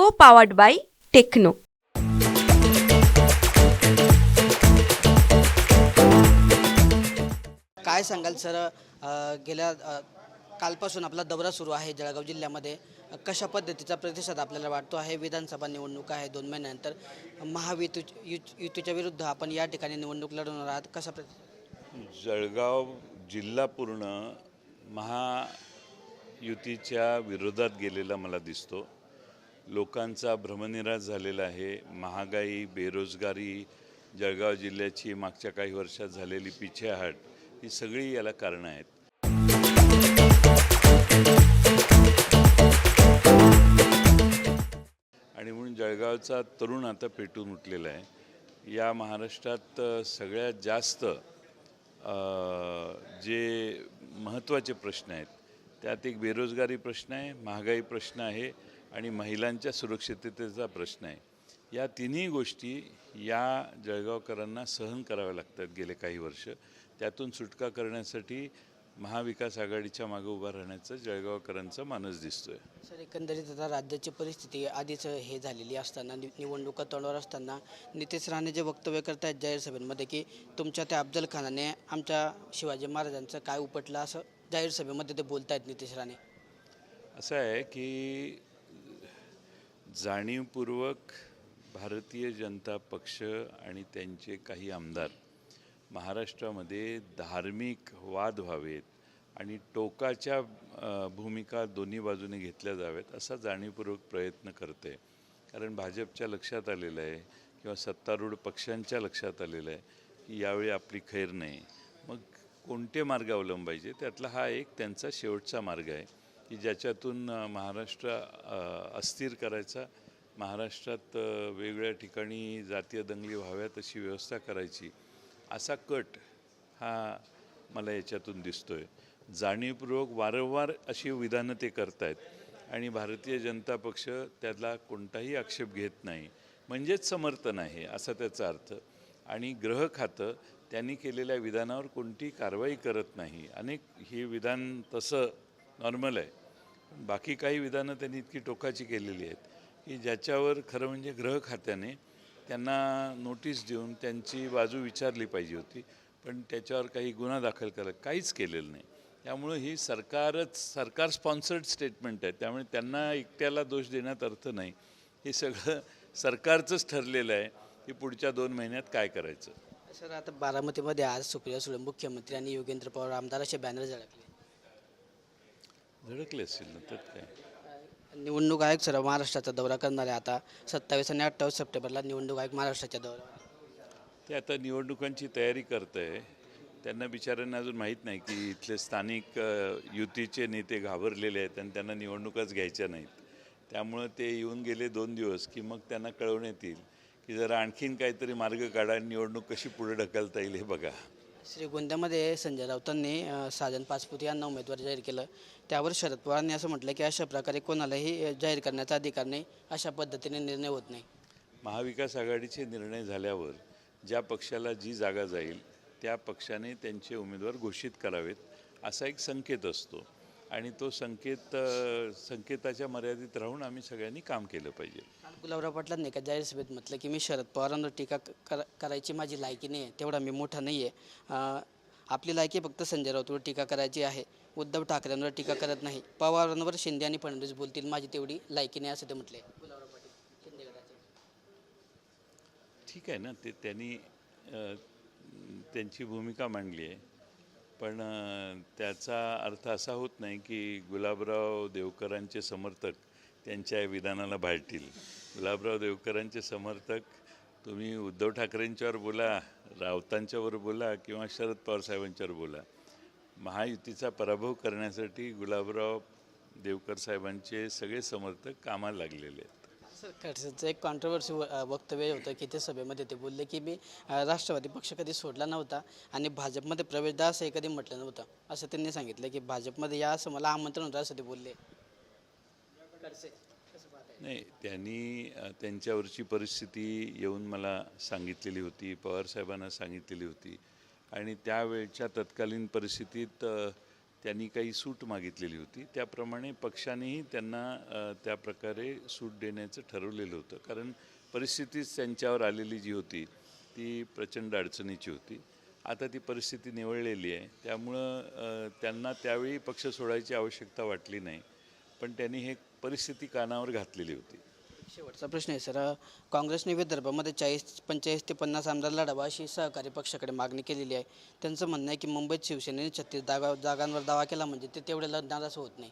को powered by techno. काय सांगाल सर, गेल्या कालपासून आपला दौरा सुरू आहे जळगाव जिल्ह्यामध्ये. कशा पद्धतीचा प्रतिसाद आपल्याला वाटतो आहे? विधानसभा निवडणूक आहे 2 महिन्यानंतर. युतीच्या विरुद्ध आपण या ठिकाणी निवडणूक लढवणार आहात. कशा प्रतिसाद? जळगाव जिल्हा पूर्ण महायुतीच्या विरोधात गेलेला मला दिसतो. लोकांचा भ्रमनिरास झालेला आहे. महागाई, बेरोजगारी, जळगाव जिल्ह्याची मागच्या काही वर्षात झालेली पिछेहाट, ही सगळी याला कारणं आहेत. आणि म्हणून जळगावचा तरुण आता पेटून उठलेला आहे. या महाराष्ट्रात सगळ्यात जास्त जे महत्त्वाचे प्रश्न आहेत त्यात एक बेरोजगारी प्रश्न आहे, महागाई प्रश्न आहे आणि महिलांच्या सुरक्षिततेचा प्रश्न आहे. या तिन्ही गोष्टी या जळगावकरांना सहन कराव्या लागतात गेले काही वर्ष. त्यातून सुटका करण्यासाठी महाविकास आघाडीच्या मागे उभा राहण्याचा जळगावकरांचा मानस दिसतोय. सर, एकंदरीत आता राज्याची परिस्थिती आधीच हे झालेली असताना, निवडणुका तोंडावर असताना नितेश राणे जे वक्तव्य करतायत जाहीर सभेमध्ये की तुमच्या त्या अफजल खानाने आमच्या शिवाजी महाराजांचं काय उपटलं, असं जाहीर सभेमध्ये ते बोलतायत नितेश राणे. असं आहे की जाणीवपूर्वक भारतीय जनता पक्ष आणि त्यांचे काही आमदार महाराष्ट्रामध्ये धार्मिक वाद व्हावेत आणि टोकाच्या भूमिका दोन्ही बाजूने घेतल्या जाव्यात असा जाणीवपूर्वक प्रयत्न करते. कारण भाजपच्या लक्षात आलेलं आहे किंवा सत्तारूढ पक्षांच्या लक्षात आलेलं आहे की यावेळी आपली खैर नाही. मग कोणते मार्ग अवलंबायचे, त्यातला हा एक त्यांचा शेवटचा मार्ग आहे की ज्याच्यातून महाराष्ट्र अस्थिर करायचा, महाराष्ट्रात वेगवेगळ्या ठिकाणी जातीय दंगली व्हाव्यात अशी व्यवस्था करायची, असा कट हा मला याच्यातून दिसतो आहे. जाणीवपूर्वक वारंवार अशी विधानं ते करत आहेत आणि भारतीय जनता पक्ष त्याला कोणताही आक्षेप घेत नाही, म्हणजेच समर्थन आहे असा त्याचा अर्थ. आणि गृह खातं त्यांनी केलेल्या विधानावर कोणती कारवाई करत नाही. अनेक हे विधान तसं नॉर्मल आहे, बाकी काही विधानं त्यांनी इतकी टोकाची केलेली आहेत की ज्याच्यावर खरं म्हणजे गृह खात्याने त्यांना नोटीस देऊन त्यांची बाजू विचारली पाहिजे होती, पण त्याच्यावर काही गुन्हा दाखल काहीच केलेलं नाही. त्यामुळं ही सरकार स्पॉन्सर्ड स्टेटमेंट आहे, त्यामुळे त्यांना एकट्याला दोष देण्यात अर्थ नाही. हे सगळं सरकारचंच ठरलेलं आहे की पुढच्या 2 महिन्यात काय करायचं. सर, आता बारामतीमध्ये आज सुप्रिया सुळे मुख्यमंत्री आणि योगेंद्र पवार आमदार असे बॅनर झळकले असतील ना, तर काय. निवडणूक आयोग सर महाराष्ट्राचा दौरा करणार आहे. आता 27 आणि 28 सप्टेंबरला निवडणूक आयोग महाराष्ट्राच्या दौऱ्यावर. ते आता निवडणुकांची तयारी करत आहे. त्यांना बिचाऱ्यांना अजून माहीत नाही की इथले स्थानिक युतीचे नेते घाबरलेले आहेत आणि त्यांना निवडणुकाच घ्यायच्या नाहीत. त्यामुळं ते येऊन गेले 2 दिवस की मग त्यांना कळवण्यात येईल की जरा आणखीन काहीतरी मार्ग काढा आणि निवडणूक कशी पुढे ढकलता येईल हे बघा. श्रीगोंद्यामध्ये संजय राऊतांनी साजन पाचपुते यांना उमेदवार जाहीर केलं. त्यावर शरद पवारांनी असं म्हटलं की अशा प्रकारे कोणालाही जाहीर करण्याचा अधिकार नाही, अशा पद्धतीने निर्णय होत नाही. महाविकास आघाडीचे निर्णय झाल्यावर ज्या पक्षाला जी जागा जाईल त्या पक्षाने त्यांचे उमेदवार घोषित करावेत असा एक संकेत असतो आणि तो संकेताच्या मर्यादित राहून आम्ही सगळ्यांनी काम केलं पाहिजे. गुलाबराव पाटलांनी एका जाहीर सभेत म्हटलं की मी शरद पवारांवर टीका करायची माझी लायकी नाही आहे, तेवढा मी मोठा नाही आहे. आपली लायकी फक्त संजय राऊतवर टीका करायची आहे, उद्धव ठाकरेंवर टीका करत नाही. पवारांवर शिंदे आणि फडणवीस बोलतील, माझी तेवढी लायकी नाही असं ते म्हटले. गुलाबराव पाटील शिंदे गटाचे. ठीक आहे ना, ते त्यांनी त्यांची भूमिका मांडली आहे, पण त्याचा अर्थ असा होत नाही की गुलाबराव देवकरांचे समर्थक त्यांच्या विधानाला भाळतील. गुलाबराव देवकरांचे समर्थक तुम्ही उद्धव ठाकरेंच्यावर बोला, राऊतांच्यावर बोला किंवा शरद पवार साहेबांच्यावर बोला, महायुतीचा पराभव करण्यासाठी गुलाबराव देवकर साहेबांचे सगळे समर्थक कामाला लागलेले आहेत. सर, खडसेंचं एक कॉन्ट्रोवर्सी वक्तव्य होतं की ते सभेमध्ये ते बोलले की मी राष्ट्रवादी पक्ष कधी सोडला नव्हता आणि भाजपमध्ये प्रवेश द्या असंही कधी म्हटलं नव्हतं, असं त्यांनी सांगितलं की भाजपमध्ये या असं मला आमंत्रण होतं असं ते बोलले. नाही, त्यांनी त्यांच्यावरची परिस्थिती येऊन मला सांगितलेली होती, पवारसाहेबांना सांगितलेली होती आणि त्यावेळच्या तत्कालीन परिस्थितीत त्यांनी काही सूट मागितलेली होती, त्याप्रमाणे पक्षानेही त्यांना त्या प्रकारे सूट देण्याचं ठरवलेलं होतं. कारण परिस्थितीच त्यांच्यावर आलेली जी होती ती प्रचंड अडचणीची होती. आता ती परिस्थिती निवळलेली आहे, त्यामुळं त्यांना त्यावेळी पक्ष सोडायची आवश्यकता वाटली नाही, पण त्यांनी हे परिस्थिती कानावर घातलेली होती. शेवटचा प्रश्न आहे सर, काँग्रेसने विदर्भामध्ये 45 ते 50 आमदार लढावा अशी सहकारी पक्षाकडे मागणी केलेली आहे. त्यांचं म्हणणं आहे की मुंबईत शिवसेनेने 36 जागांवर दावा केला म्हणजे ते तेवढे लढणार असं होत नाही.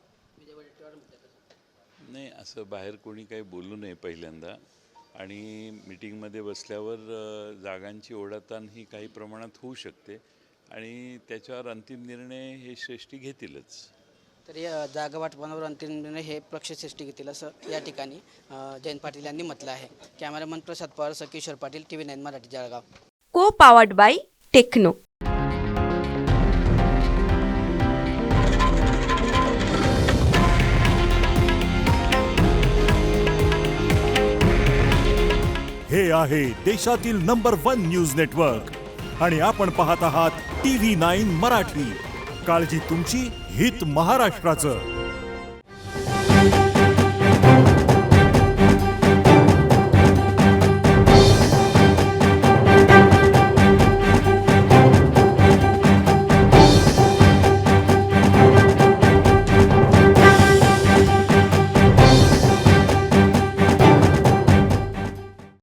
नाही, असं बाहेर कोणी काही बोलू नये पहिल्यांदा. आणि मिटिंगमध्ये बसल्यावर जागांची ओढाताण ही काही प्रमाणात होऊ शकते आणि त्याच्यावर अंतिम निर्णय हे श्रेष्ठी घेतीलच. तर या जागा वाटपावर अंतिम निर्णय हे पक्षश्रेष्ठी घेतील असं या ठिकाणी जयंत पाटील यांनी म्हटलं आहे. कॅमेरामन प्रसाद पवार, किशोर पाटील, TV9 मराठी, जळगाव. को पावर्ड बाय टेक्नो. हे आहे देशातील नंबर 1 न्यूज नेटवर्क आणि आपण पाहत आहात TV9 मराठी. काळजी तुमची, हित महाराष्ट्राचं.